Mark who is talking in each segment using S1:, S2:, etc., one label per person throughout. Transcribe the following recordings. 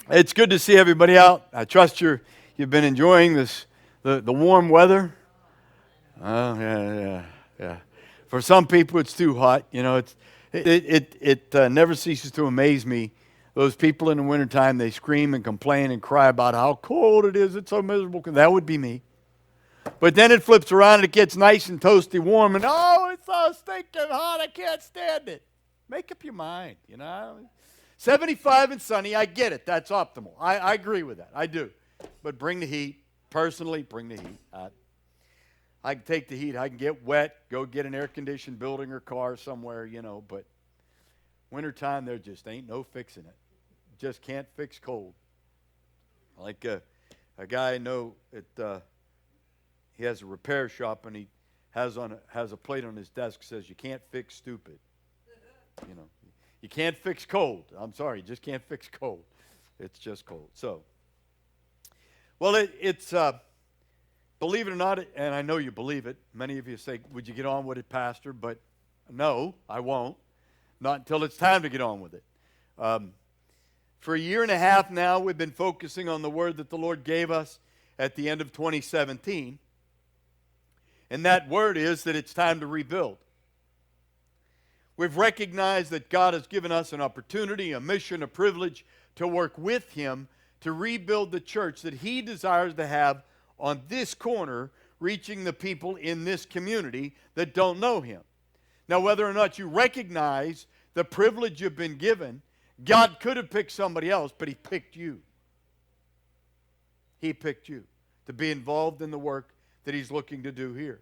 S1: It's good to see everybody out. I trust you've been enjoying the warm weather. Oh yeah. For some people, it's too hot. It never ceases to amaze me. Those people in the wintertime, they scream and complain and cry about how cold it is. It's so miserable. That would be me. But then it flips around and it gets nice and toasty warm, and oh, it's so stinking hot. I can't stand it. Make up your mind. 75 and sunny, I get it. That's optimal. I agree with that. I do. But bring the heat. Personally, bring the heat. I can take the heat. I can get wet, go get an air-conditioned building or car somewhere, But wintertime, there just ain't no fixing it. Just can't fix cold. Like a guy I know, he has a repair shop, and he has a plate on his desk that says, "You can't fix stupid." You can't fix cold. I'm sorry, you just can't fix cold. It's just cold. So, well, it's believe it or not, and I know you believe it. Many of you say, "Would you get on with it, Pastor?" But no, I won't. Not until it's time to get on with it. For a year and a half now, we've been focusing on the word that the Lord gave us at the end of 2017. And that word is that it's time to rebuild. We've recognized that God has given us an opportunity, a mission, a privilege to work with Him to rebuild the church that He desires to have on this corner, reaching the people in this community that don't know Him. Now, whether or not you recognize the privilege you've been given, God could have picked somebody else, but He picked you. He picked you to be involved in the work that He's looking to do here.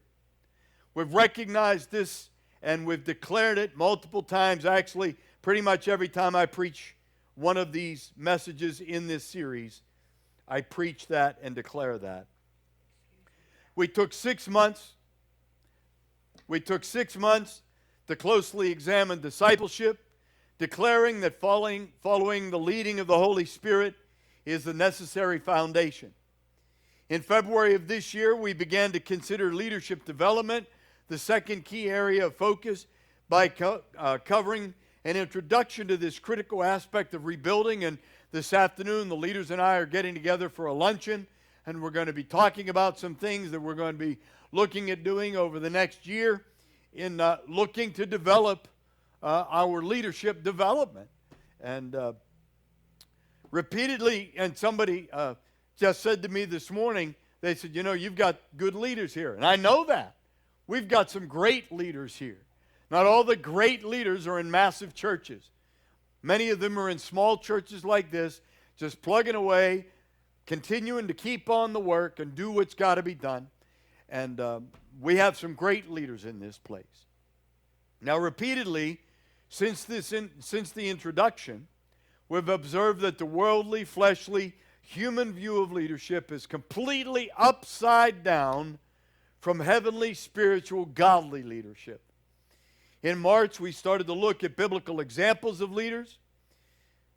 S1: We've recognized this, and we've declared it multiple times. Actually, pretty much every time I preach one of these messages in this series, I preach that and declare that. We took 6 months. We took 6 months to closely examine discipleship, declaring that following the leading of the Holy Spirit is the necessary foundation. In February of this year, we began to consider leadership development, the second key area of focus, by covering an introduction to this critical aspect of rebuilding. And this afternoon, the leaders and I are getting together for a luncheon, and we're going to be talking about some things that we're going to be looking at doing over the next year in looking to develop our leadership development. And repeatedly, and somebody just said to me this morning, they said, "You've got good leaders here." And I know that. We've got some great leaders here. Not all the great leaders are in massive churches. Many of them are in small churches like this, just plugging away, continuing to keep on the work and do what's got to be done. And we have some great leaders in this place. Now, repeatedly, since the introduction, we've observed that the worldly, fleshly, human view of leadership is completely upside down from heavenly, spiritual, godly leadership. In March, we started to look at biblical examples of leaders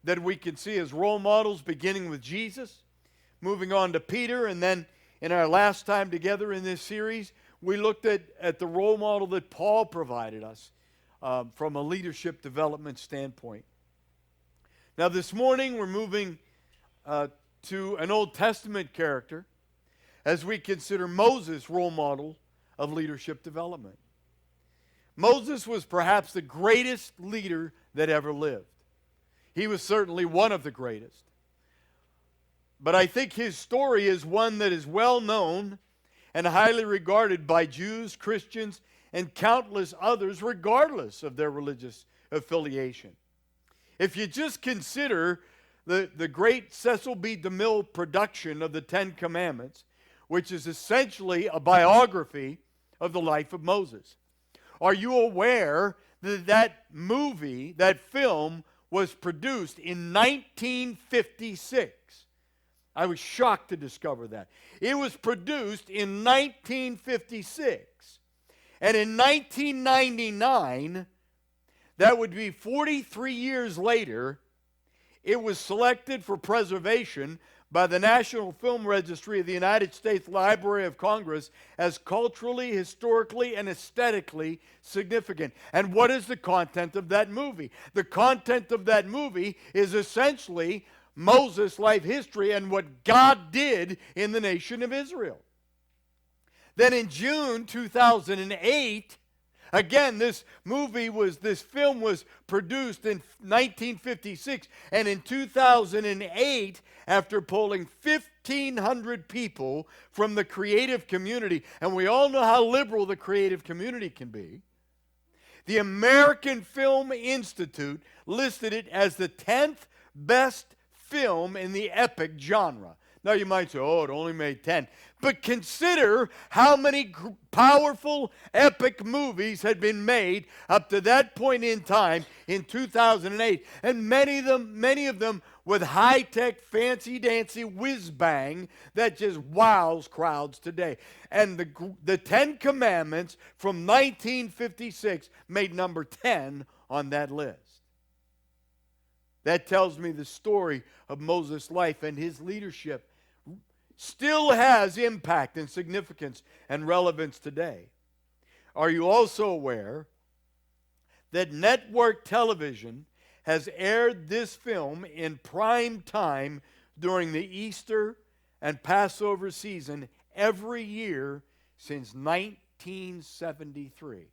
S1: that we can see as role models, beginning with Jesus, moving on to Peter, and then in our last time together in this series, we looked at the role model that Paul provided us from a leadership development standpoint. Now, this morning, we're moving to an Old Testament character as we consider Moses' role model of leadership development. Moses was perhaps the greatest leader that ever lived. He was certainly one of the greatest. But I think his story is one that is well known and highly regarded by Jews, Christians, and countless others, regardless of their religious affiliation. If you just consider the great Cecil B. DeMille production of the Ten Commandments, which is essentially a biography of the life of Moses. Are you aware that that movie, that film, was produced in 1956? I was shocked to discover that. It was produced in 1956. And in 1999, that would be 43 years later, it was selected for preservation by the National Film Registry of the United States Library of Congress as culturally, historically, and aesthetically significant. And what is the content of that movie? The content of that movie is essentially Moses' life history and what God did in the nation of Israel. Then in June 2008, again, this film was produced in 1956, and in 2008, after polling 1,500 people from the creative community, and we all know how liberal the creative community can be, the American Film Institute listed it as the 10th best film in the epic genre. Now you might say, oh, it only made 10. But consider how many powerful epic movies had been made up to that point in time in 2008. And many of them with high-tech, fancy-dancy whiz-bang that just wows crowds today. And the 10 Commandments from 1956 made number 10 on that list. That tells me the story of Moses' life and his leadership still has impact and significance and relevance today. Are you also aware that network television has aired this film in prime time during the Easter and Passover season every year since 1973?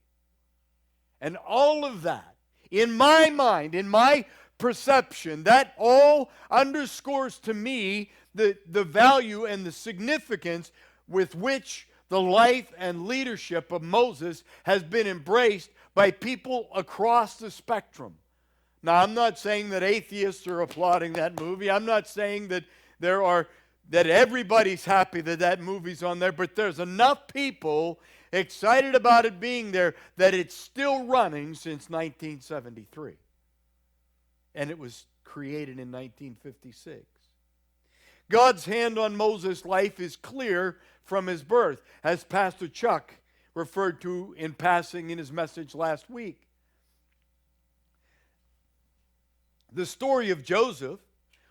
S1: And all of that, in my mind, in my perception, that all underscores to me the value and the significance with which the life and leadership of Moses has been embraced by people across the spectrum. Now, I'm not saying that atheists are applauding that movie. I'm not saying that that everybody's happy that that movie's on there, but there's enough people excited about it being there that it's still running since 1973. And it was created in 1956. God's hand on Moses' life is clear from his birth, as Pastor Chuck referred to in passing in his message last week. The story of Joseph,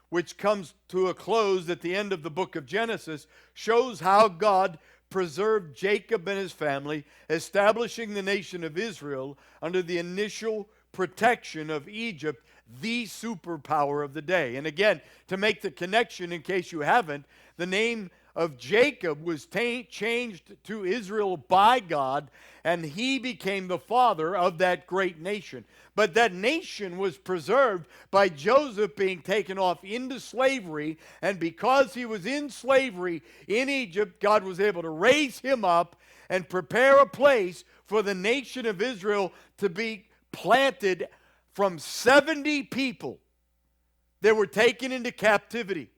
S1: which comes to a close at the end of the book of Genesis, shows how God preserved Jacob and his family, establishing the nation of Israel under the initial protection of Egypt, the superpower of the day. And again, to make the connection, in case you haven't, the name of Jacob was changed to Israel by God, and he became the father of that great nation. But that nation was preserved by Joseph being taken off into slavery, and because he was in slavery in Egypt, God was able to raise him up and prepare a place for the nation of Israel to be planted from 70 people that were taken into captivity.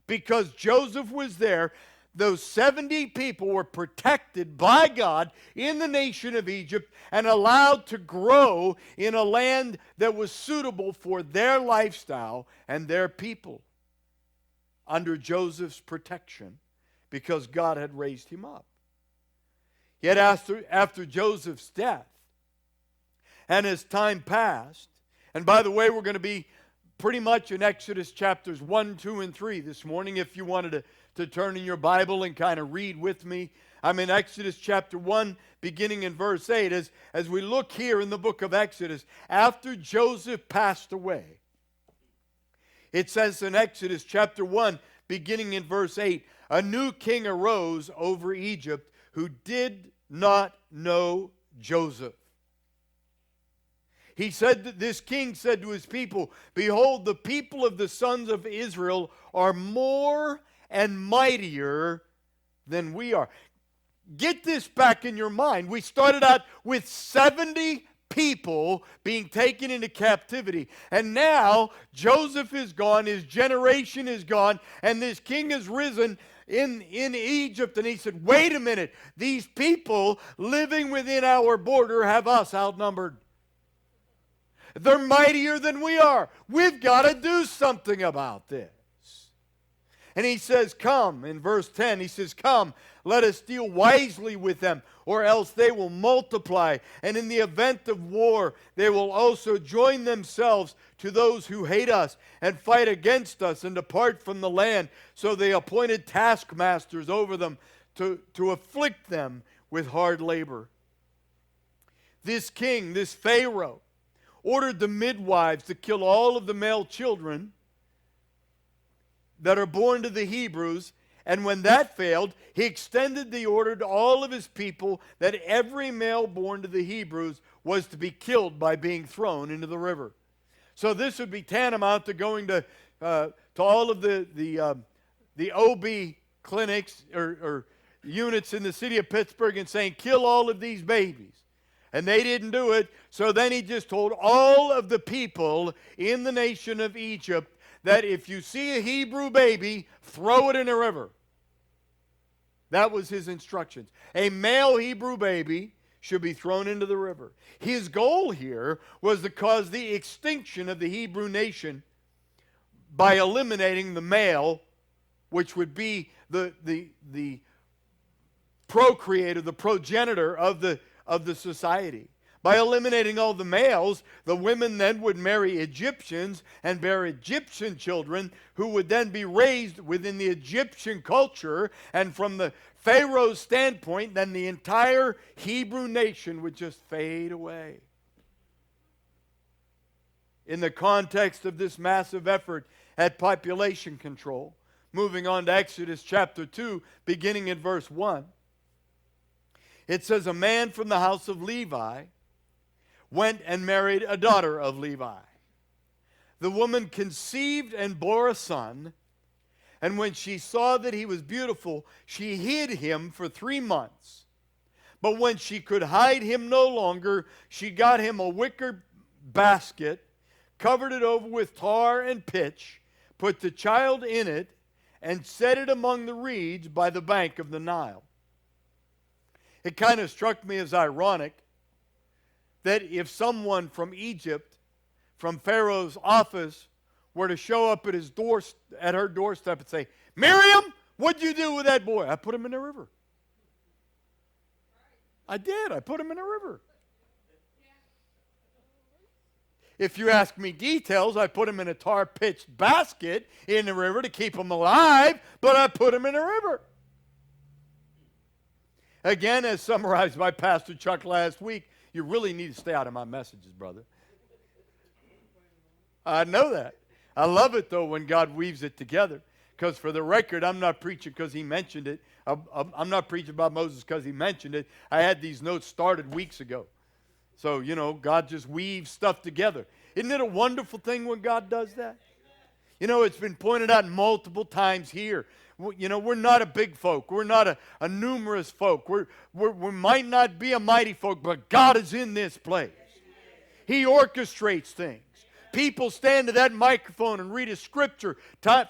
S1: Because Joseph was there, those 70 people were protected by God in the nation of Egypt and allowed to grow in a land that was suitable for their lifestyle and their people under Joseph's protection, because God had raised him up. Yet after Joseph's death, and as time passed, and by the way, we're going to be pretty much in Exodus chapters 1, 2, and 3 this morning, if you wanted to turn in your Bible and kind of read with me. I'm in Exodus chapter 1, beginning in verse 8. As we look here in the book of Exodus, after Joseph passed away, it says in Exodus chapter 1, beginning in verse 8, a new king arose over Egypt who did not know Joseph. He said that this king said to his people, behold, the people of the sons of Israel are more and mightier than we are. Get this back in your mind. We started out with 70 people being taken into captivity. And now Joseph is gone, his generation is gone, and this king has risen in Egypt. And he said, wait a minute, these people living within our border have us outnumbered. They're mightier than we are. We've got to do something about this. And he says, come, in verse 10, he says, come, let us deal wisely with them, or else they will multiply. And in the event of war, they will also join themselves to those who hate us and fight against us and depart from the land. So they appointed taskmasters over them to afflict them with hard labor. This king, this Pharaoh, ordered the midwives to kill all of the male children that are born to the Hebrews. And when that failed, he extended the order to all of his people that every male born to the Hebrews was to be killed by being thrown into the river. So this would be tantamount to going to all of the OB clinics or units in the city of Pittsburgh and saying, kill all of these babies. And they didn't do it. So then he just told all of the people in the nation of Egypt that if you see a Hebrew baby, throw it in a river. That was his instructions. A male Hebrew baby should be thrown into the river. His goal here was to cause the extinction of the Hebrew nation by eliminating the male, which would be the procreator, the progenitor of the society. By eliminating all the males, the women then would marry Egyptians and bear Egyptian children who would then be raised within the Egyptian culture. And from the Pharaoh's standpoint, then the entire Hebrew nation would just fade away. In the context of this massive effort at population control, moving on to Exodus chapter 2, beginning in verse 1, it says, a man from the house of Levi went and married a daughter of Levi. The woman conceived and bore a son, and when she saw that he was beautiful, she hid him for 3 months. But when she could hide him no longer, she got him a wicker basket, covered it over with tar and pitch, put the child in it, and set it among the reeds by the bank of the Nile. It kind of struck me as ironic that if someone from Egypt, from Pharaoh's office, were to show up at her doorstep and say, Miriam, what'd you do with that boy? I put him in the river. I did. I put him in the river. If you ask me details, I put him in a tar-pitched basket in the river to keep him alive, but I put him in the river. Again, as summarized by Pastor Chuck last week, you really need to stay out of my messages, brother. I know that. I love it, though, when God weaves it together. Because for the record, I'm not preaching because he mentioned it. I'm not preaching about Moses because he mentioned it. I had these notes started weeks ago. So, God just weaves stuff together. Isn't it a wonderful thing when God does that? It's been pointed out multiple times here. We're not a big folk. We're not a numerous folk. We might not be a mighty folk, but God is in this place. He orchestrates things. People stand to that microphone and read a scripture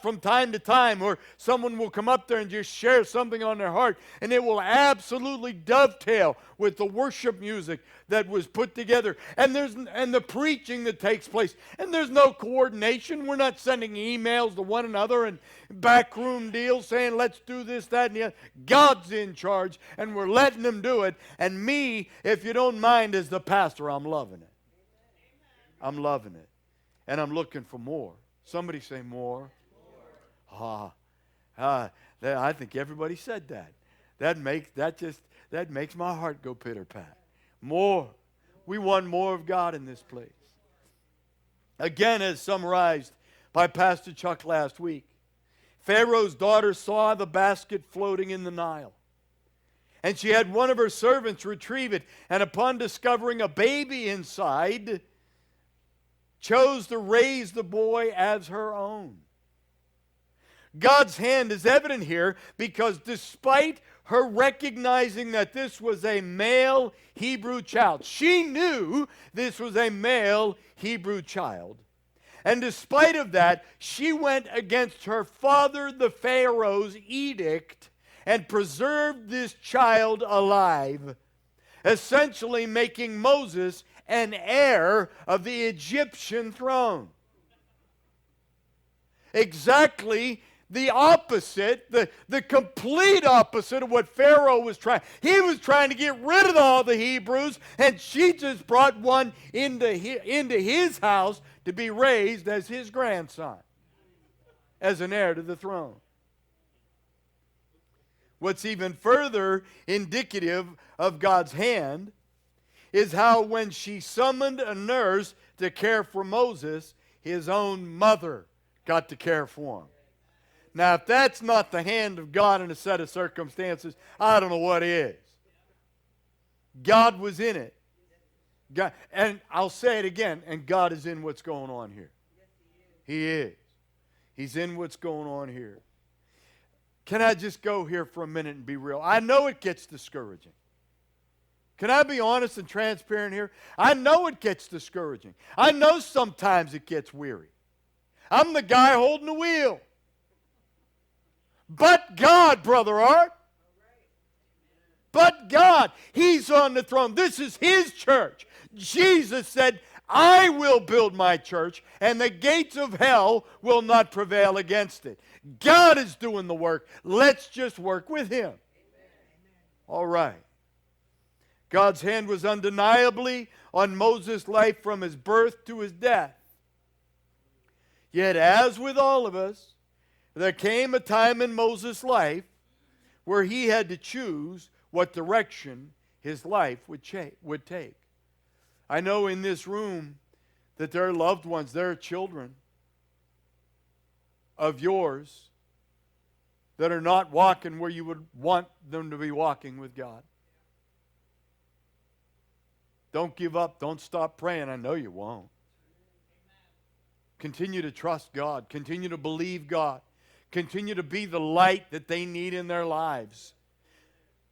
S1: from time to time, or someone will come up there and just share something on their heart, and it will absolutely dovetail with the worship music that was put together, and the preaching that takes place. And there's no coordination. We're not sending emails to one another and backroom deals saying, let's do this, that, and the other. God's in charge, and we're letting him do it. And me, if you don't mind, as the pastor, I'm loving it. I'm loving it. And I'm looking for more. Somebody say more. I think everybody said that. That makes my heart go pitter-pat. More. We want more of God in this place. Again, as summarized by Pastor Chuck last week, Pharaoh's daughter saw the basket floating in the Nile. And she had one of her servants retrieve it. And upon discovering a baby inside, chose to raise the boy as her own. God's hand is evident here because despite her recognizing that this was a male Hebrew child, she knew this was a male Hebrew child. And despite of that, she went against her father, the Pharaoh's edict, and preserved this child alive, essentially making Moses an heir of the Egyptian throne. Exactly the opposite, the complete opposite of what Pharaoh was trying. He was trying to get rid of all the Hebrews, and she just brought one into his house to be raised as his grandson, as an heir to the throne. What's even further indicative of God's hand is how when she summoned a nurse to care for Moses, his own mother got to care for him. Now, if that's not the hand of God in a set of circumstances, I don't know what is. God was in it. God, and I'll say it again, and God is in what's going on here. He is. He's in what's going on here. Can I just go here for a minute and be real? I know it gets discouraging. Can I be honest and transparent here? I know it gets discouraging. I know sometimes it gets weary. I'm the guy holding the wheel. But God, Brother Art. But God, He's on the throne. This is His church. Jesus said, I will build my church, and the gates of hell will not prevail against it. God is doing the work. Let's just work with Him. All right. God's hand was undeniably on Moses' life from his birth to his death. Yet, as with all of us, there came a time in Moses' life where he had to choose what direction his life would take. I know in this room that there are loved ones, there are children of yours that are not walking where you would want them to be walking with God. Don't give up. Don't stop praying. I know you won't. Continue to trust God. Continue to believe God. Continue to be the light that they need in their lives.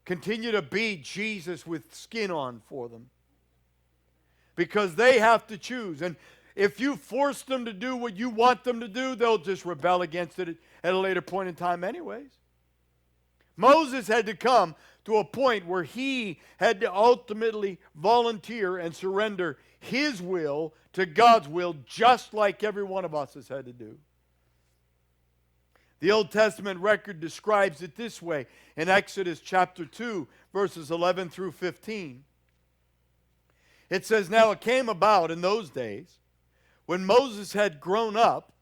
S1: Continue to be Jesus with skin on for them. Because they have to choose. And if you force them to do what you want them to do, they'll just rebel against it at a later point in time anyways. Moses had to come to a point where he had to ultimately volunteer and surrender his will to God's will, just like every one of us has had to do. The Old Testament record describes it this way in Exodus chapter 2, verses 11 through 15. It says, Now it came about in those days, when Moses had grown up,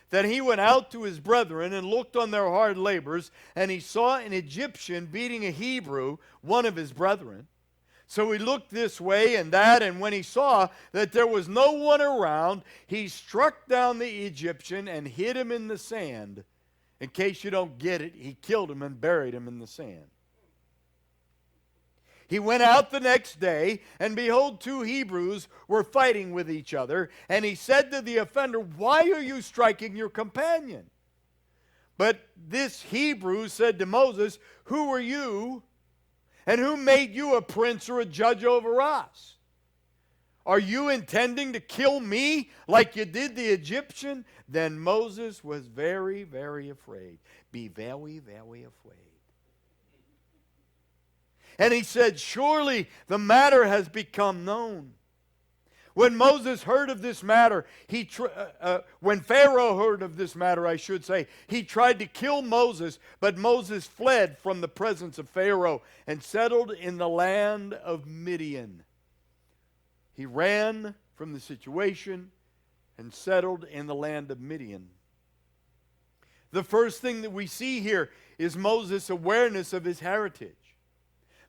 S1: that he went out to his brethren and looked on their hard labors, and he saw an Egyptian beating a Hebrew, one of his brethren. So he looked this way and that, and when he saw that there was no one around, he struck down the Egyptian and hid him in the sand. In case you don't get it, he killed him and buried him in the sand. He went out the next day, and behold, two Hebrews were fighting with each other. And he said to the offender, Why are you striking your companion? But this Hebrew said to Moses, Who are you, and who made you a prince or a judge over us? Are you intending to kill me like you did the Egyptian? Then Moses was very, very afraid. Be very, very afraid. And he said, Surely the matter has become known. When Moses heard of this matter, when Pharaoh heard of this matter, I should say, he tried to kill Moses, but Moses fled from the presence of Pharaoh and settled in the land of Midian. He ran from the situation and settled in the land of Midian. The first thing that we see here is Moses' awareness of his heritage.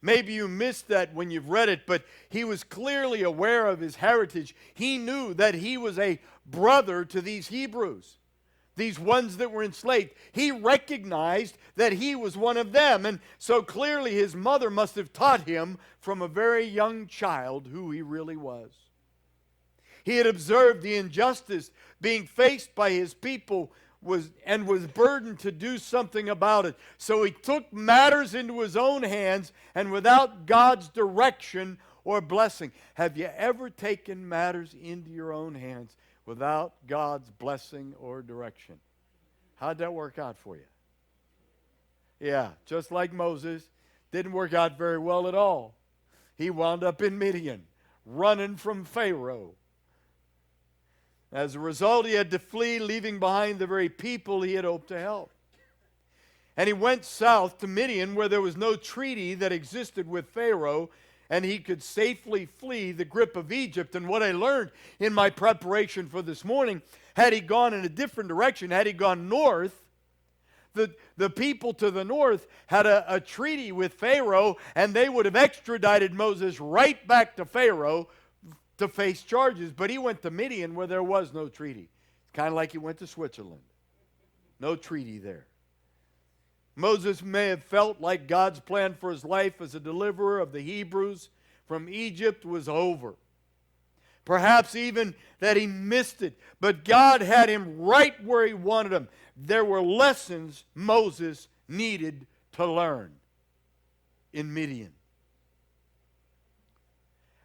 S1: Maybe you missed that when you've read it, but he was clearly aware of his heritage. He knew that he was a brother to these Hebrews, these ones that were enslaved. He recognized that he was one of them, and so clearly his mother must have taught him from a very young child who he really was. He had observed the injustice being faced by his people was burdened to do something about it. So he took matters into his own hands, and without God's direction or blessing. Have you ever taken matters into your own hands without God's blessing or direction? How'd that work out for you? Yeah, just like Moses, didn't work out very well at all. He wound up in Midian, running from Pharaoh. As a result, he had to flee, leaving behind the very people he had hoped to help. And he went south to Midian, where there was no treaty that existed with Pharaoh, and he could safely flee the grip of Egypt. And what I learned in my preparation for this morning, had he gone in a different direction, had he gone north, the people to the north had a treaty with Pharaoh, and they would have extradited Moses right back to Pharaoh to face charges. But he went to Midian, where there was no treaty. It's kind of like he went to Switzerland. No treaty there. Moses may have felt like God's plan for his life as a deliverer of the Hebrews from Egypt was over. Perhaps even that he missed it. But God had him right where he wanted him. There were lessons Moses needed to learn in Midian.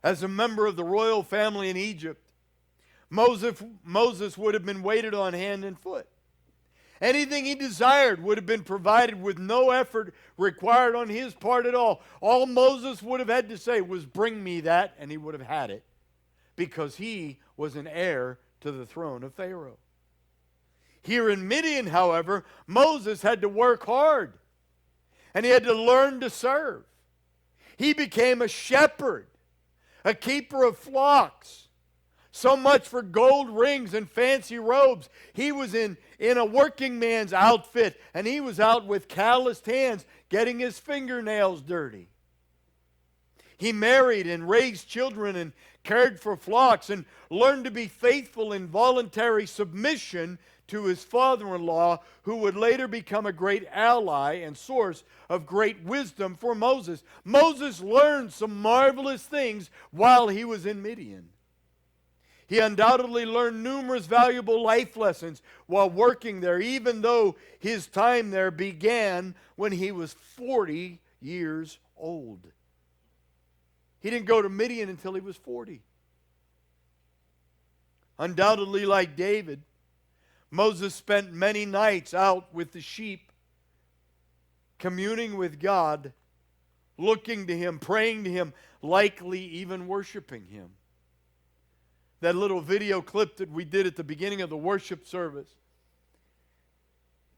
S1: As a member of the royal family in Egypt, Moses would have been waited on hand and foot. Anything he desired would have been provided with no effort required on his part at all. All Moses would have had to say was, "Bring me that," and he would have had it, because he was an heir to the throne of Pharaoh. Here in Midian, however, Moses had to work hard, and he had to learn to serve. He became a shepherd, a keeper of flocks. So much for gold rings and fancy robes. He was in a working man's outfit, and he was out with calloused hands getting his fingernails dirty. He married and raised children and cared for flocks and learned to be faithful in voluntary submission to his father-in-law, who would later become a great ally and source of great wisdom for Moses. Moses learned some marvelous things while he was in Midian. He undoubtedly learned numerous valuable life lessons while working there, even though his time there began when he was 40 years old. He didn't go to Midian until he was 40. Undoubtedly, like David, Moses spent many nights out with the sheep, communing with God, looking to Him, praying to Him, likely even worshiping Him. That little video clip that we did at the beginning of the worship service,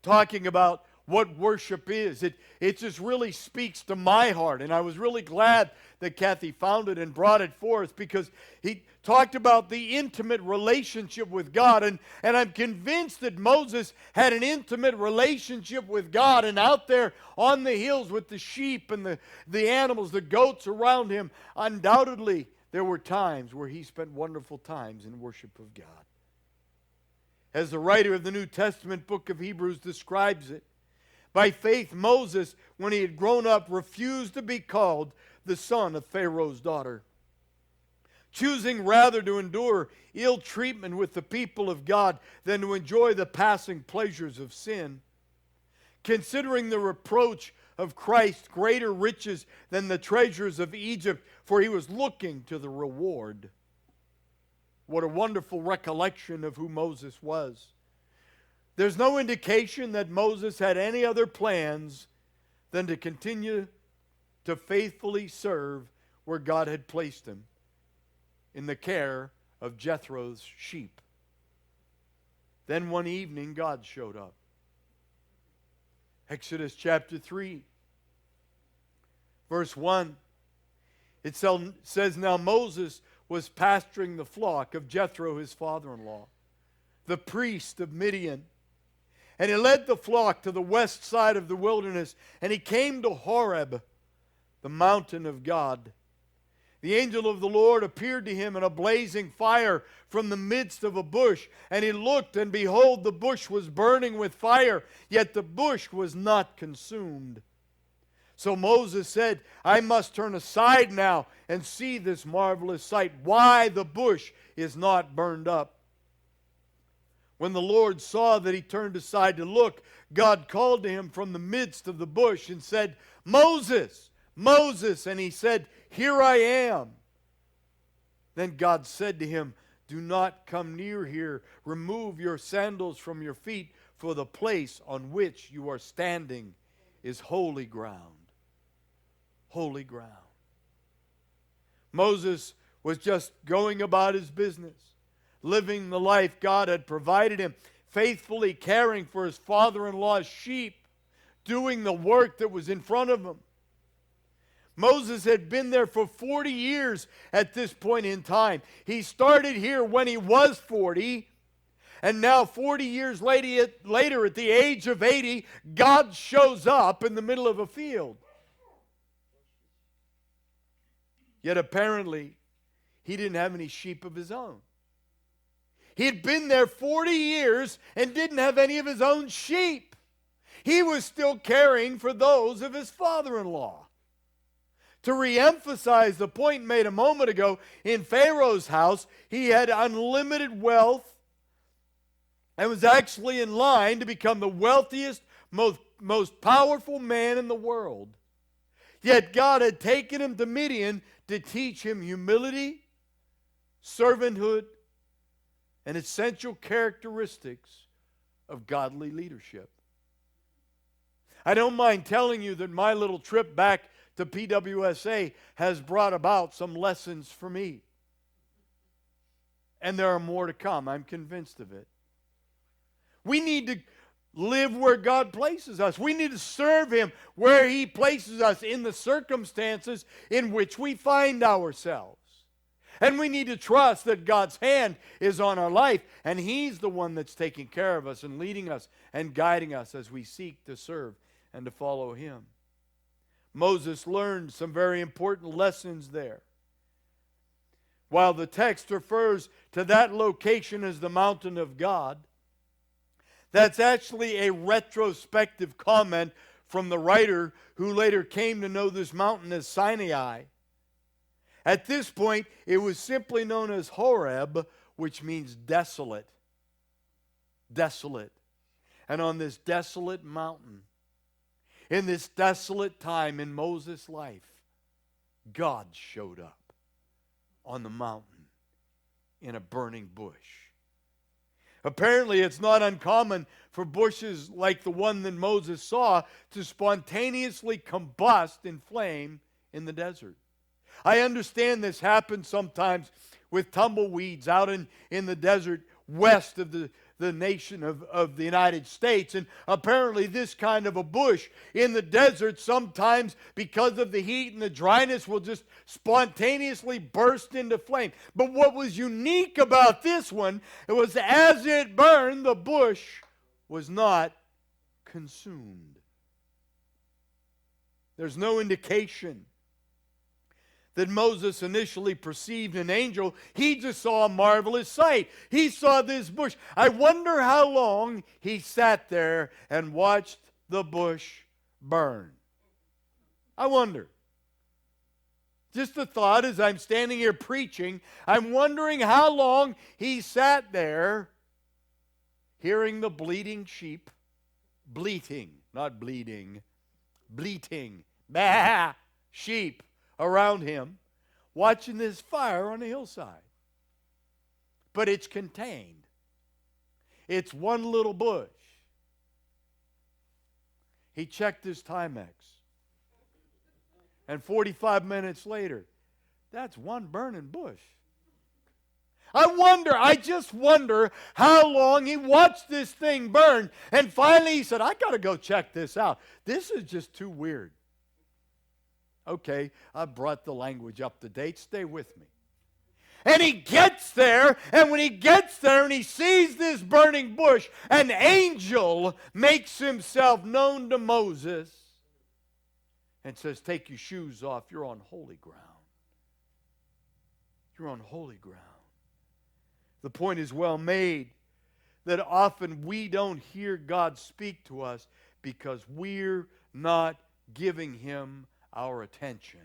S1: talking about what worship is, it just really speaks to my heart. And I was really glad that Kathy found it and brought it for us, because he talked about the intimate relationship with God. And I'm convinced that Moses had an intimate relationship with God, and out there on the hills with the sheep and the animals, the goats around him, undoubtedly there were times where he spent wonderful times in worship of God. As the writer of the New Testament book of Hebrews describes it, by faith Moses, when he had grown up, refused to be called the son of Pharaoh's daughter, choosing rather to endure ill treatment with the people of God than to enjoy the passing pleasures of sin. Considering the reproach of Christ greater riches than the treasures of Egypt, for he was looking to the reward. What a wonderful recollection of who Moses was. There's no indication that Moses had any other plans than to continue to faithfully serve where God had placed him, in the care of Jethro's sheep. Then one evening, God showed up. Exodus chapter 3, verse 1. It says, "Now Moses was pasturing the flock of Jethro, his father-in-law, the priest of Midian. And he led the flock to the west side of the wilderness, and he came to Horeb, the mountain of God. The angel of the Lord appeared to him in a blazing fire from the midst of a bush. And he looked, and behold, the bush was burning with fire, yet the bush was not consumed. So Moses said, I must turn aside now and see this marvelous sight, why the bush is not burned up. When the Lord saw that he turned aside to look, God called to him from the midst of the bush and said, Moses, Moses. And he said, Here I am. Then God said to him, Do not come near here. Remove your sandals from your feet, for the place on which you are standing is holy ground. Holy ground. Moses was just going about his business, living the life God had provided him, faithfully caring for his father-in-law's sheep, doing the work that was in front of him. Moses had been there for 40 years at this point in time. He started here when he was 40, and now 40 years later, at the age of 80, God shows up in the middle of a field. Yet apparently, he didn't have any sheep of his own. He had been there 40 years and didn't have any of his own sheep. He was still caring for those of his father-in-law. To reemphasize the point made a moment ago, in Pharaoh's house, he had unlimited wealth and was actually in line to become the wealthiest, most powerful man in the world. Yet God had taken him to Midian to teach him humility, servanthood, and essential characteristics of godly leadership. I don't mind telling you that my little trip back to PWSA has brought about some lessons for me. And there are more to come. I'm convinced of it. We need to live where God places us. We need to serve Him where He places us in the circumstances in which we find ourselves. And we need to trust that God's hand is on our life, and He's the one that's taking care of us and leading us and guiding us as we seek to serve and to follow Him. Moses learned some very important lessons there. While the text refers to that location as the mountain of God, that's actually a retrospective comment from the writer who later came to know this mountain as Sinai. At this point, it was simply known as Horeb, which means desolate. Desolate. And on this desolate mountain, in this desolate time in Moses' life, God showed up on the mountain in a burning bush. Apparently, it's not uncommon for bushes like the one that Moses saw to spontaneously combust in flame in the desert. I understand this happens sometimes with tumbleweeds out in the desert west of the nation of the United States. And apparently this kind of a bush in the desert sometimes, because of the heat and the dryness, will just spontaneously burst into flame. But what was unique about this one, it was as it burned, the bush was not consumed. There's no indication that Moses initially perceived an angel. He just saw a marvelous sight. He saw this bush. I wonder how long he sat there and watched the bush burn. I wonder. Just a thought as I'm standing here preaching, I'm wondering how long he sat there hearing the bleating sheep, bleating, not bleeding, bleating, bah, sheep around him, watching this fire on the hillside. But it's contained. It's one little bush. He checked his Timex. And 45 minutes later, that's one burning bush. I just wonder how long he watched this thing burn. And finally he said, I got to go check this out. This is just too weird. Okay, I brought the language up to date. Stay with me. And he gets there, and when he gets there and he sees this burning bush, an angel makes himself known to Moses and says, take your shoes off. You're on holy ground. You're on holy ground. The point is well made that often we don't hear God speak to us because we're not giving Him our attention.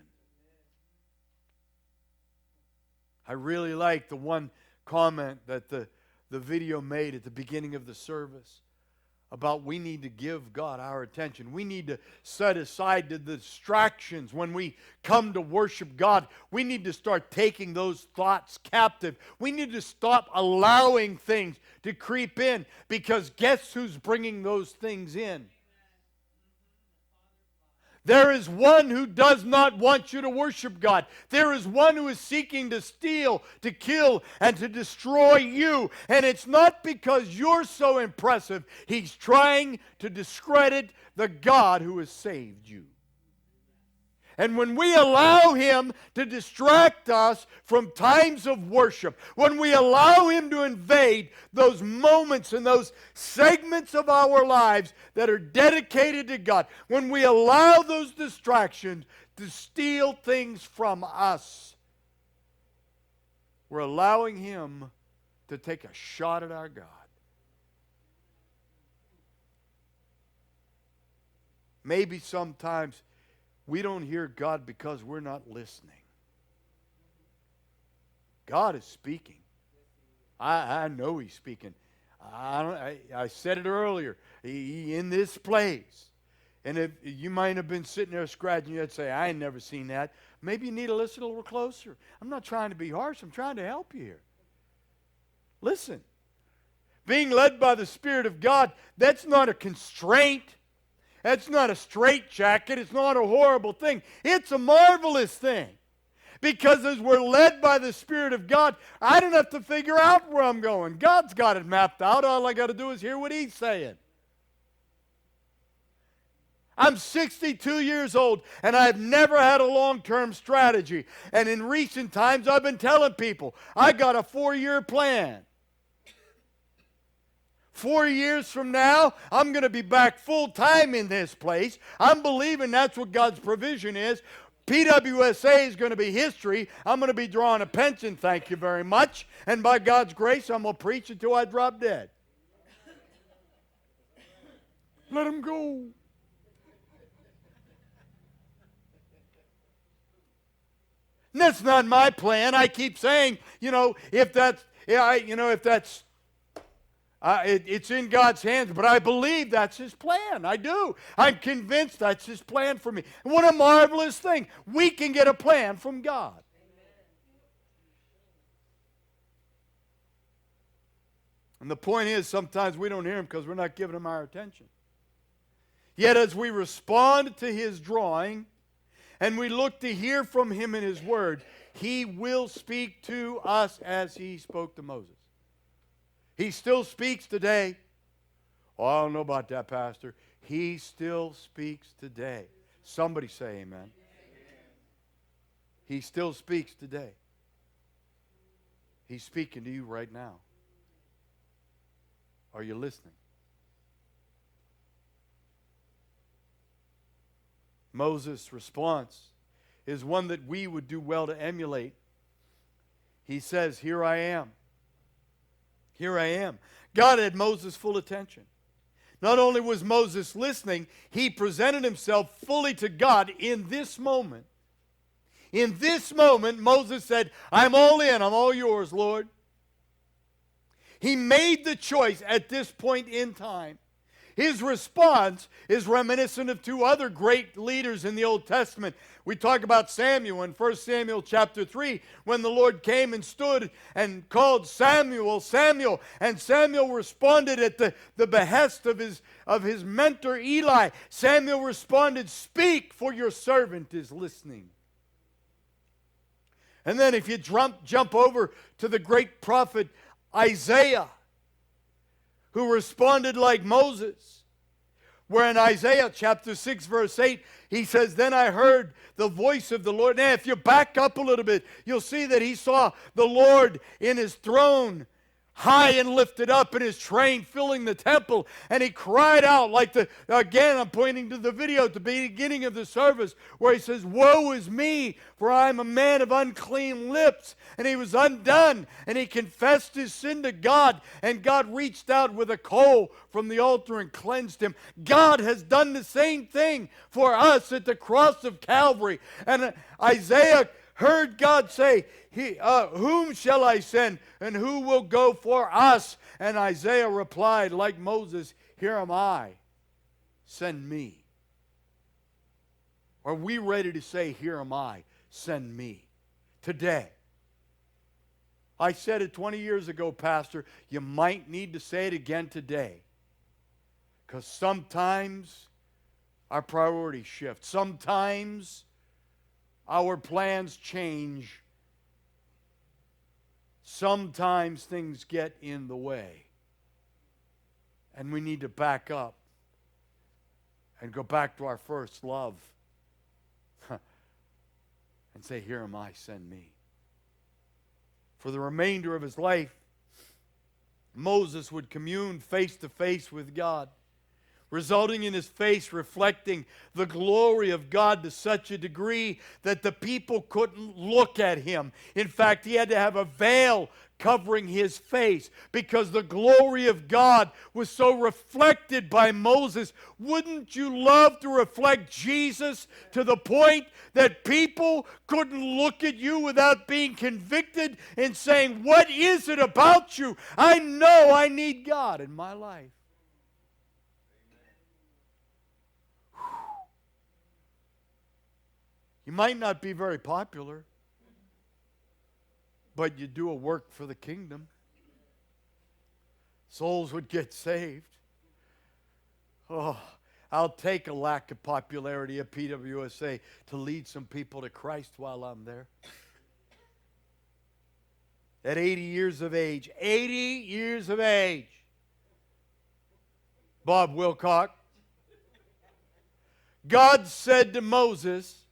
S1: I really like the one comment that the video made at the beginning of the service about we need to give God our attention. We need to set aside the distractions when we come to worship God. We need to start taking those thoughts captive. We need to stop allowing things to creep in, because guess who's bringing those things in? There is one who does not want you to worship God. There is one who is seeking to steal, to kill, and to destroy you. And it's not because you're so impressive. He's trying to discredit the God who has saved you. And when we allow Him to distract us from times of worship, when we allow Him to invade those moments and those segments of our lives that are dedicated to God, when we allow those distractions to steal things from us, we're allowing Him to take a shot at our God. Maybe sometimes we don't hear God because we're not listening. God is speaking. I know He's speaking. I said it earlier. He in this place. And if you might have been sitting there scratching your head, say, I ain't never seen that. Maybe you need to listen a little closer. I'm not trying to be harsh. I'm trying to help you here. Listen. Being led by the Spirit of God, that's not a constraint. That's not a straitjacket. It's not a horrible thing. It's a marvelous thing. Because as we're led by the Spirit of God, I don't have to figure out where I'm going. God's got it mapped out. All I got to do is hear what He's saying. I'm 62 years old, and I've never had a long-term strategy. And in recent times, I've been telling people, I got a 4-year plan. 4 years from now, I'm going to be back full-time in this place. I'm believing that's what God's provision is. PWSA is going to be history. I'm going to be drawing a pension, thank you very much. And by God's grace, I'm going to preach until I drop dead. Let him go. And that's not my plan. I keep saying, it's in God's hands, but I believe that's His plan. I do. I'm convinced that's His plan for me. And what a marvelous thing. We can get a plan from God. And the point is, sometimes we don't hear Him because we're not giving Him our attention. Yet as we respond to His drawing, and we look to hear from Him in His Word, He will speak to us as He spoke to Moses. He still speaks today. Oh, I don't know about that, Pastor. He still speaks today. Somebody say amen. Amen. He still speaks today. He's speaking to you right now. Are you listening? Moses' response is one that we would do well to emulate. He says, "Here I am. Here I am." God had Moses' full attention. Not only was Moses listening, he presented himself fully to God in this moment. In this moment, Moses said, I'm all in. I'm all yours, Lord. He made the choice at this point in time. His response is reminiscent of two other great leaders in the Old Testament. We talk about Samuel in 1 Samuel chapter 3, when the Lord came and stood and called Samuel, Samuel. And Samuel responded at the behest of his mentor Eli. Samuel responded, "Speak, for your servant is listening." And then if you jump over to the great prophet Isaiah, who responded like Moses, where in Isaiah chapter 6 verse 8, he says, "Then I heard the voice of the Lord." Now, if you back up a little bit, you'll see that he saw the Lord in His throne, high and lifted up, and His train filling the temple. And he cried out again, I'm pointing to the video at the beginning of the service, where he says, "Woe is me, for I am a man of unclean lips." And he was undone, and he confessed his sin to God, and God reached out with a coal from the altar and cleansed him. God has done the same thing for us at the cross of Calvary. And Isaiah heard God say, "Whom shall I send, and who will go for us?" And Isaiah replied, like Moses, "Here am I, send me." Are we ready to say, "Here am I, send me," today? I said it 20 years ago, Pastor. You might need to say it again today. Because sometimes our priorities shift. Sometimes our plans change. Sometimes things get in the way. And we need to back up and go back to our first love and say, "Here am I, send me." For the remainder of his life, Moses would commune face to face with God. resulting in his face reflecting the glory of God to such a degree that the people couldn't look at him. In fact, he had to have a veil covering his face because the glory of God was so reflected by Moses. Wouldn't you love to reflect Jesus to the point that people couldn't look at you without being convicted and saying, "What is it about you? I know I need God in my life." You might not be very popular, but you do a work for the kingdom. Souls would get saved. Oh, I'll take a lack of popularity at PWSA to lead some people to Christ while I'm there. At 80 years of age, Bob Wilcock, God said to Moses,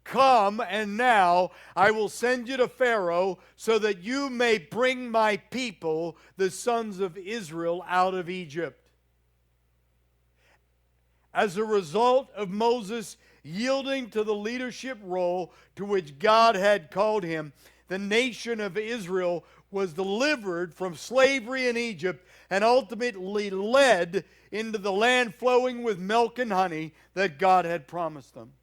S1: "Come, and now I will send you to Pharaoh so that you may bring my people, the sons of Israel, out of Egypt." As a result of Moses yielding to the leadership role to which God had called him, the nation of Israel was delivered from slavery in Egypt and ultimately led into the land flowing with milk and honey that God had promised them.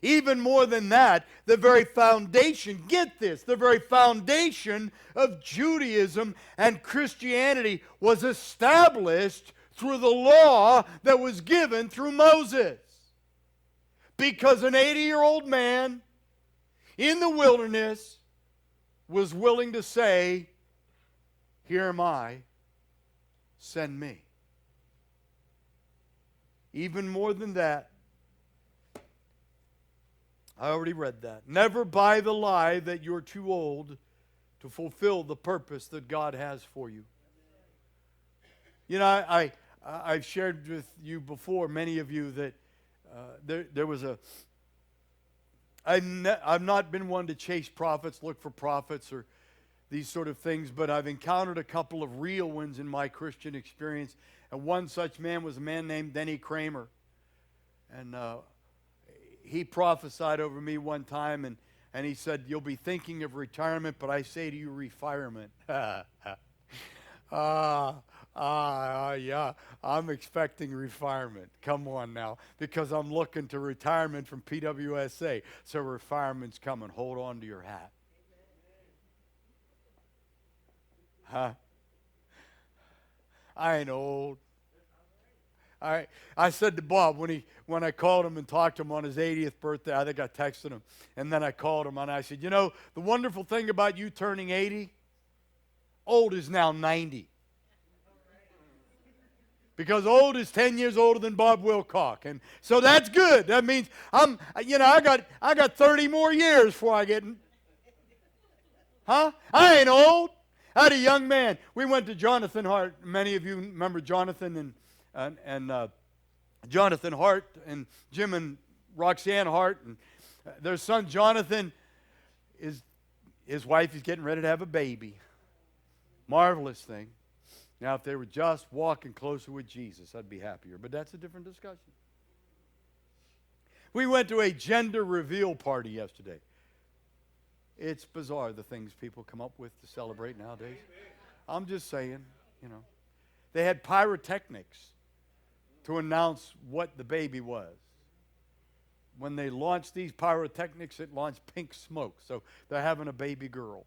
S1: Even more than that, the very foundation, get this, the very foundation of Judaism and Christianity was established through the law that was given through Moses. Because an 80-year-old man in the wilderness was willing to say, "Here am I, send me." Even more than that, I already read that. Never buy the lie that you're too old to fulfill the purpose that God has for you. You know, I've shared with you before, many of you, that there was a... I've not been one to chase prophets, look for prophets, or these sort of things, but I've encountered a couple of real ones in my Christian experience, and one such man was a man named Denny Kramer. And he prophesied over me one time, and he said, "You'll be thinking of retirement, but I say to you, refirement." Yeah, I'm expecting retirement. Come on now, because I'm looking to retirement from PWSA. So retirement's coming. Hold on to your hat. Huh? I ain't old. I said to Bob when I called him and talked to him on his 80th birthday, I think I texted him, and then I called him and I said, "You know, the wonderful thing about you turning 80, old is now 90. Because old is 10 years older than Bob Wilcock. And so that's good. That means I got 30 more years before I get Huh? I ain't old. I had a young man. We went to Jonathan Hart. Many of you remember Jonathan and Jonathan Hart and Jim and Roxanne Hart. And their son Jonathan, his wife is getting ready to have a baby. Marvelous thing. Now, if they were just walking closer with Jesus, I'd be happier. But that's a different discussion. We went to a gender reveal party yesterday. It's bizarre the things people come up with to celebrate nowadays. I'm just saying, They had pyrotechnics to announce what the baby was. When they launched these pyrotechnics, it launched pink smoke. So they're having a baby girl,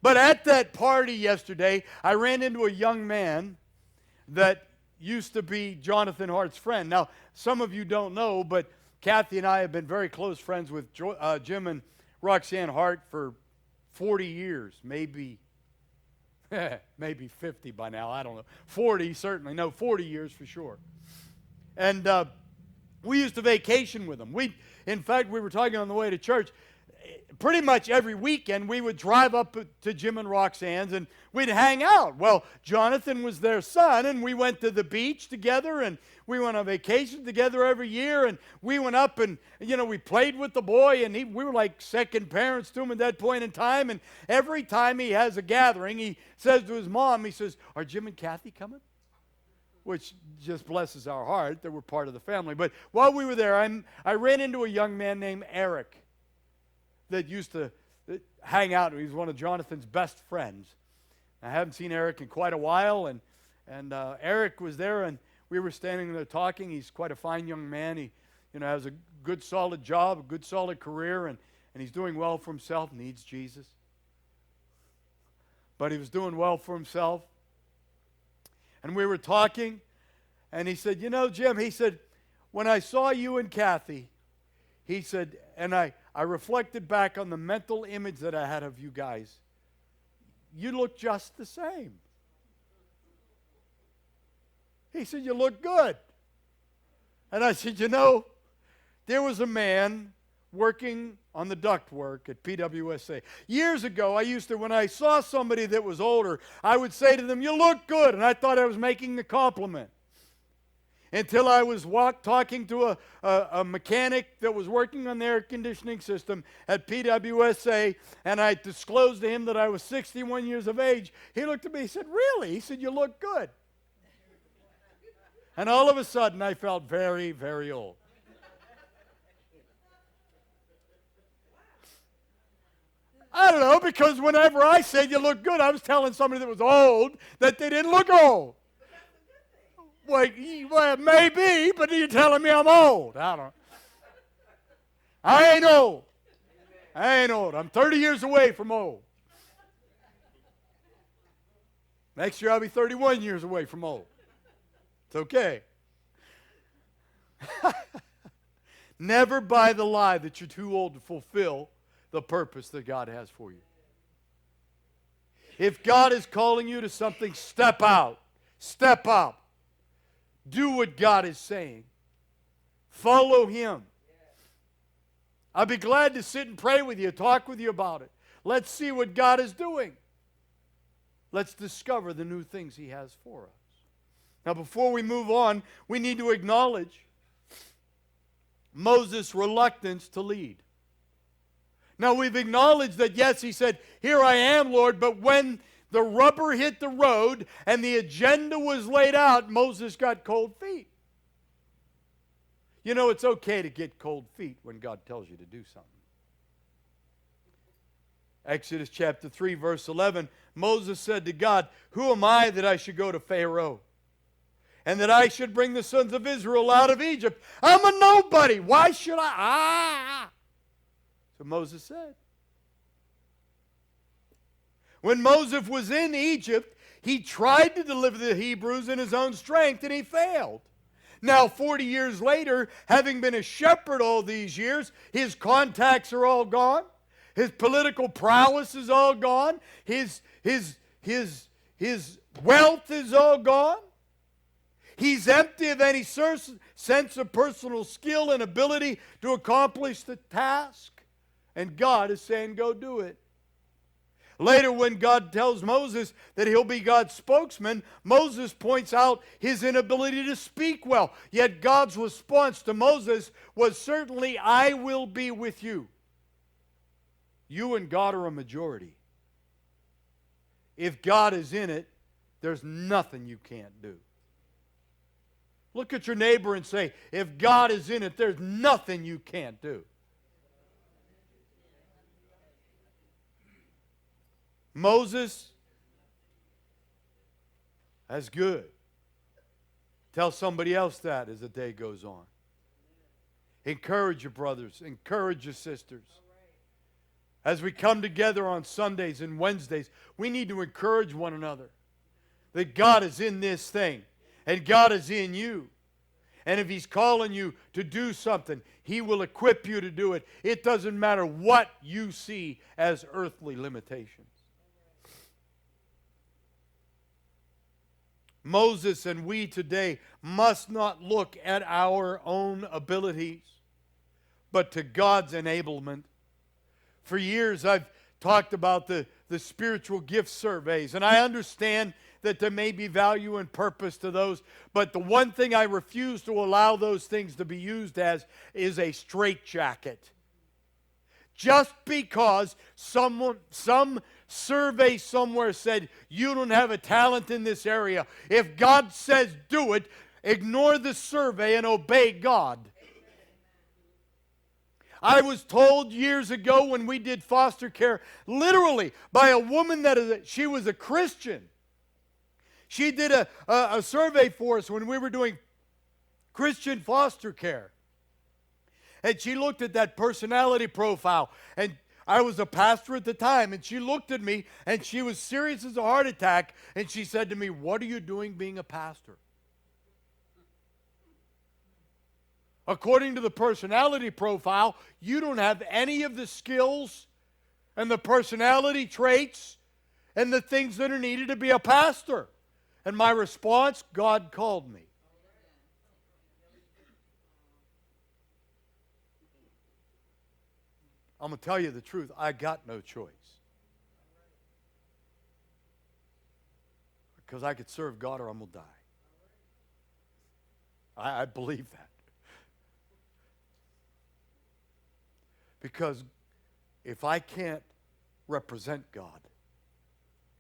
S1: But at that party yesterday, I ran into a young man that used to be Jonathan Hart's friend. Now, some of you don't know, but Kathy and I have been very close friends with Jim and Roxanne Hart for 40 years, maybe 50 by now, I don't know. 40 certainly, no, 40 years for sure. And we used to vacation with them. In fact, we were talking on the way to church. Pretty much every weekend, we would drive up to Jim and Roxanne's, and we'd hang out. Well, Jonathan was their son, and we went to the beach together, and we went on vacation together every year, and we went up and, we played with the boy, and we were like second parents to him at that point in time, and every time he has a gathering, he says to his mom, he says, "Are Jim and Kathy coming?" which just blesses our heart that we're part of the family. But while we were there, I ran into a young man named Eric that used to hang out. He was one of Jonathan's best friends. I haven't seen Eric in quite a while, and Eric was there, and we were standing there talking. He's quite a fine young man. He, has a good, solid job, a good, solid career, and he's doing well for himself, needs Jesus. But he was doing well for himself. And we were talking, and he said, Jim, he said, when I saw you and Kathy, he said, and I reflected back on the mental image that I had of you guys. You look just the same. He said, you look good. And I said, there was a man working on the ductwork at PWSA. Years ago, when I saw somebody that was older, I would say to them, you look good. And I thought I was making the compliment. Until I was talking to a mechanic that was working on the air conditioning system at PWSA, and I disclosed to him that I was 61 years of age. He looked at me and said, really? He said, you look good. And all of a sudden, I felt very, very old. I don't know, because whenever I said you look good, I was telling somebody that was old that they didn't look old. Well, maybe, but you're telling me I'm old. I don't know. I ain't old. I ain't old. I'm 30 years away from old. Next year I'll be 31 years away from old. It's okay. Never buy the lie that you're too old to fulfill the purpose that God has for you. If God is calling you to something, step out. Step up. Do what God is saying. Follow Him. I'll be glad to sit and pray with you, talk with you about it. Let's see what God is doing. Let's discover the new things He has for us. Now, before we move on, we need to acknowledge Moses' reluctance to lead. Now, we've acknowledged that, yes, he said, here I am, Lord, but when the rubber hit the road and the agenda was laid out, Moses got cold feet. It's okay to get cold feet when God tells you to do something. Exodus chapter 3, verse 11, Moses said to God, who am I that I should go to Pharaoh? And that I should bring the sons of Israel out of Egypt? I'm a nobody. Why should I? So Moses said. When Moses was in Egypt, he tried to deliver the Hebrews in his own strength, and he failed. Now, 40 years later, having been a shepherd all these years, his contacts are all gone. His political prowess is all gone. His wealth is all gone. He's empty of any sense of personal skill and ability to accomplish the task. And God is saying, go do it. Later, when God tells Moses that he'll be God's spokesman, Moses points out his inability to speak well. Yet God's response to Moses was certainly, I will be with you. You and God are a majority. If God is in it, there's nothing you can't do. Look at your neighbor and say, if God is in it, there's nothing you can't do. Moses, that's good. Tell somebody else that as the day goes on. Encourage your brothers. Encourage your sisters. As we come together on Sundays and Wednesdays, we need to encourage one another that God is in this thing and God is in you. And if He's calling you to do something, He will equip you to do it. It doesn't matter what you see as earthly limitations. Moses and we today must not look at our own abilities, but to God's enablement. For years I've talked about the spiritual gift surveys, and I understand that there may be value and purpose to those, but the one thing I refuse to allow those things to be used as is a straitjacket. Just because some survey somewhere said, you don't have a talent in this area. If God says do it, ignore the survey and obey God. I was told years ago when we did foster care, literally by a woman she was a Christian. She did a survey for us when we were doing Christian foster care. And she looked at that personality profile. And I was a pastor at the time. And she looked at me and she was serious as a heart attack. And she said to me, "What are you doing being a pastor?" According to the personality profile, you don't have any of the skills and the personality traits and the things that are needed to be a pastor. And my response, God called me. I'm going to tell you the truth. I got no choice. Because I could serve God or I'm going to die. I believe that. Because if I can't represent God,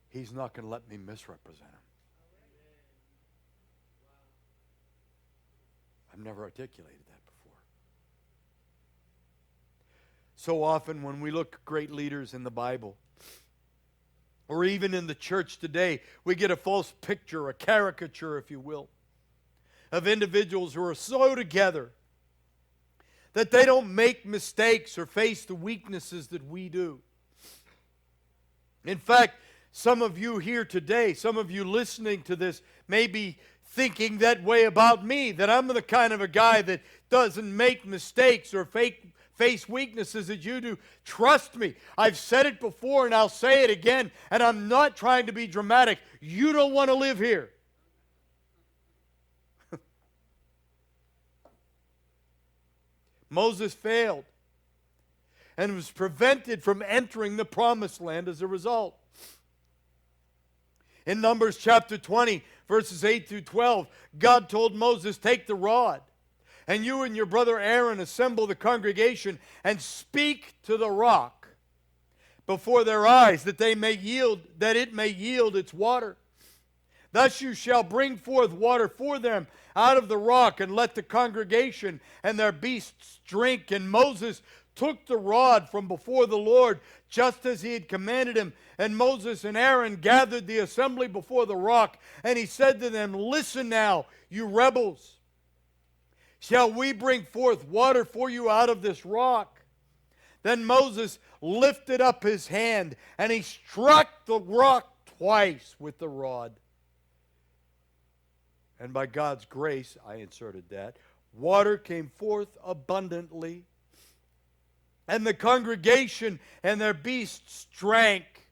S1: He's not going to let me misrepresent Him. I've never articulated that before. So often when we look at great leaders in the Bible, or even in the church today, we get a false picture, a caricature, if you will, of individuals who are so together that they don't make mistakes or face the weaknesses that we do. In fact, some of you here today, some of you listening to this, may be thinking that way about me, that I'm the kind of a guy that doesn't make mistakes or face weaknesses that you do. Trust me, I've said it before and I'll say it again, and I'm not trying to be dramatic. You don't want to live here. Moses failed and was prevented from entering the promised land as a result. In Numbers chapter 20, verses 8 through 12, God told Moses, "Take the rod, and you and your brother Aaron assemble the congregation and speak to the rock before their eyes, that it may yield its water. Thus you shall bring forth water for them out of the rock, and let the congregation and their beasts drink." And Moses took the rod from before the Lord, just as he had commanded him. And Moses and Aaron gathered the assembly before the rock, and he said to them, "Listen now, you rebels. Shall we bring forth water for you out of this rock?" Then Moses lifted up his hand, and he struck the rock twice with the rod. And by God's grace, I inserted that, water came forth abundantly, and the congregation and their beasts drank.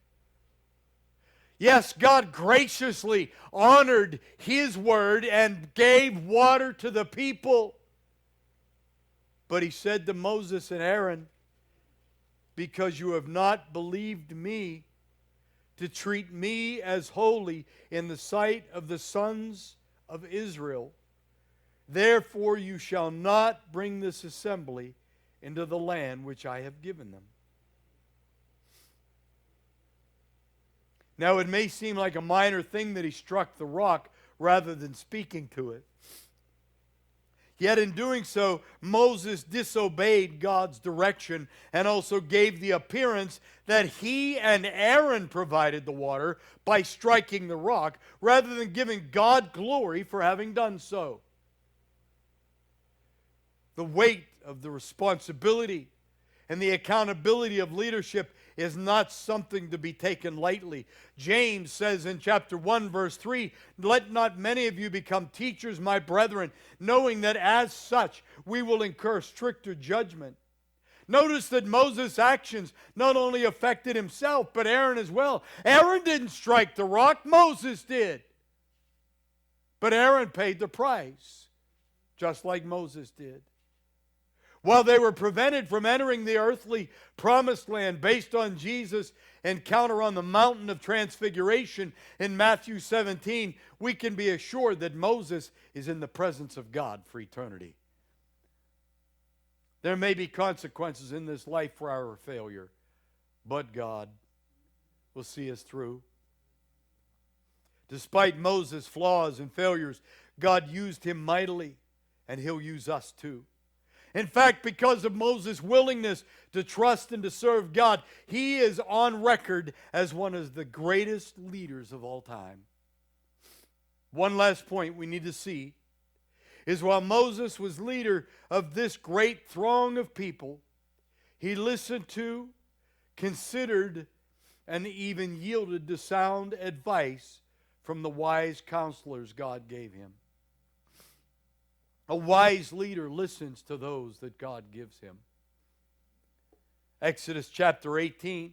S1: Yes, God graciously honored His word and gave water to the people. But He said to Moses and Aaron, "Because you have not believed me to treat me as holy in the sight of the sons of Israel, therefore you shall not bring this assembly into the land which I have given them." Now it may seem like a minor thing that he struck the rock rather than speaking to it. Yet in doing so, Moses disobeyed God's direction and also gave the appearance that he and Aaron provided the water by striking the rock, rather than giving God glory for having done so. The weight of the responsibility and the accountability of leadership is not something to be taken lightly. James says in chapter 1, verse 3, "Let not many of you become teachers, my brethren, knowing that as such we will incur stricter judgment." Notice that Moses' actions not only affected himself, but Aaron as well. Aaron didn't strike the rock, Moses did. But Aaron paid the price, just like Moses did. While they were prevented from entering the earthly promised land based on Jesus' encounter on the mountain of transfiguration in Matthew 17, we can be assured that Moses is in the presence of God for eternity. There may be consequences in this life for our failure, but God will see us through. Despite Moses' flaws and failures, God used him mightily, and he'll use us too. In fact, because of Moses' willingness to trust and to serve God, he is on record as one of the greatest leaders of all time. One last point we need to see is while Moses was leader of this great throng of people, he listened to, considered, and even yielded to sound advice from the wise counselors God gave him. A wise leader listens to those that God gives him. Exodus chapter 18.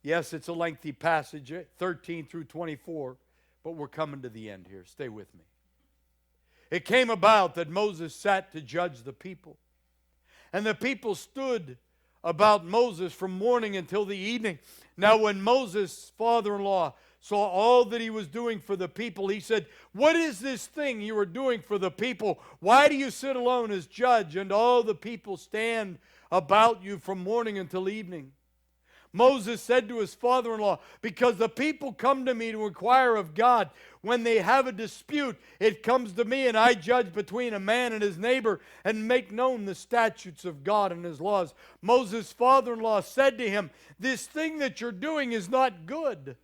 S1: Yes, it's a lengthy passage, 13 through 24, but we're coming to the end here. Stay with me. It came about that Moses sat to judge the people. And the people stood about Moses from morning until the evening. Now when Moses' father-in-law saw all that he was doing for the people, he said, "What is this thing you are doing for the people? Why do you sit alone as judge, and all the people stand about you from morning until evening?" Moses said to his father-in-law, "Because the people come to me to inquire of God. When they have a dispute, it comes to me, and I judge between a man and his neighbor and make known the statutes of God and his laws." Moses' father-in-law said to him, "This thing that you're doing is not good.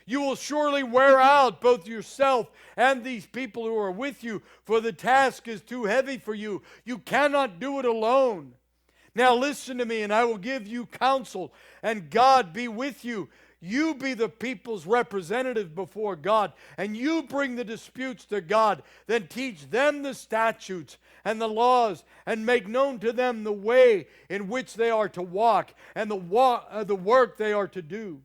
S1: You will surely wear out both yourself and these people who are with you, for the task is too heavy for you. You cannot do it alone. Now listen to me, and I will give you counsel, and God be with you. You be the people's representative before God, and you bring the disputes to God. Then teach them the statutes and the laws, and make known to them the way in which they are to walk, and the work they are to do.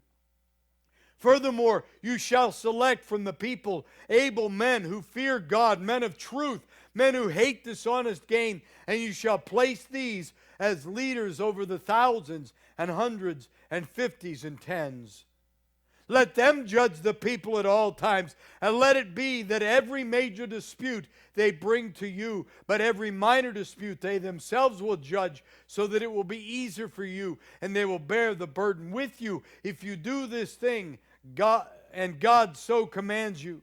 S1: Furthermore, you shall select from the people able men who fear God, men of truth, men who hate dishonest gain, and you shall place these as leaders over the thousands and hundreds and fifties and tens. Let them judge the people at all times, and let it be that every major dispute they bring to you, but every minor dispute they themselves will judge, so that it will be easier for you, and they will bear the burden with you if you do this thing, God so commands you.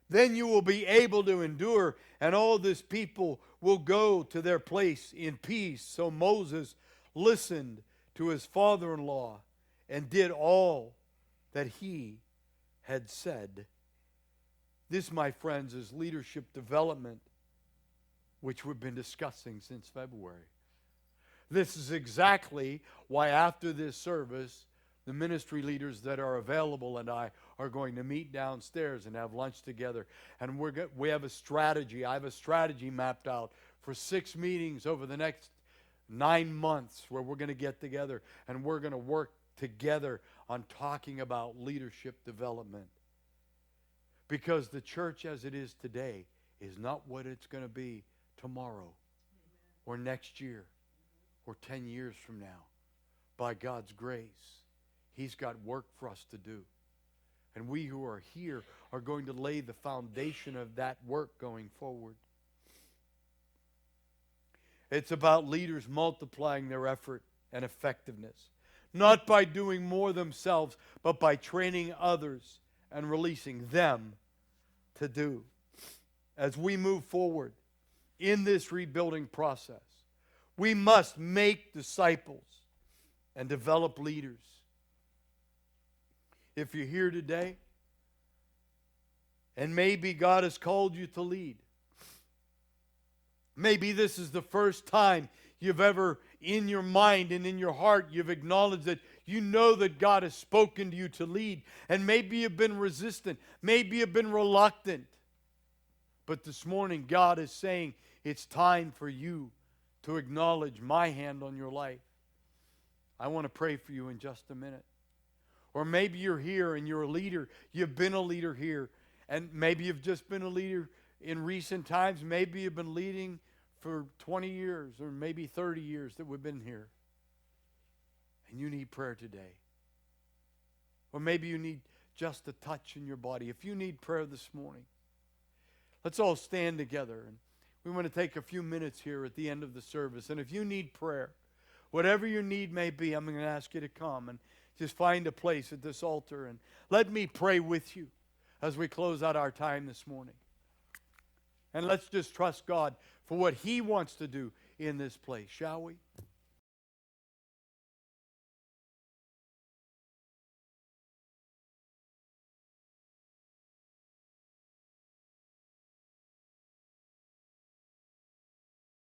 S1: Then you will be able to endure, and all this people will go to their place in peace." So Moses listened to his father-in-law and did all that he had said. This, my friends, is leadership development, which we've been discussing since February. This is exactly why after this service, the ministry leaders that are available and I are going to meet downstairs and have lunch together. And we have a strategy. I have a strategy mapped out for 6 meetings over the next 9 months where we're going to get together and we're going to work together on talking about leadership development. Because the church as it is today is not what it's going to be tomorrow or next year or 10 years from now. By God's grace, He's got work for us to do. And we who are here are going to lay the foundation of that work going forward. It's about leaders multiplying their effort and effectiveness. Not by doing more themselves, but by training others and releasing them to do. As we move forward in this rebuilding process, we must make disciples and develop leaders. If you're here today, and maybe God has called you to lead, maybe this is the first time you've ever, in your mind and in your heart, you've acknowledged that you know that God has spoken to you to lead. And maybe you've been resistant. Maybe you've been reluctant. But this morning, God is saying it's time for you to acknowledge my hand on your life. I want to pray for you in just a minute. Or maybe you're here and you're a leader. You've been a leader here. And maybe you've just been a leader in recent times. Maybe you've been leading for 20 years or maybe 30 years that we've been here. And you need prayer today. Or maybe you need just a touch in your body. If you need prayer this morning, let's all stand together. And we want to take a few minutes here at the end of the service. And if you need prayer, Whatever your need may be, I'm going to ask you to come and just find a place at this altar. And let me pray with you as we close out our time this morning. And let's just trust God for what He wants to do in this place, shall we?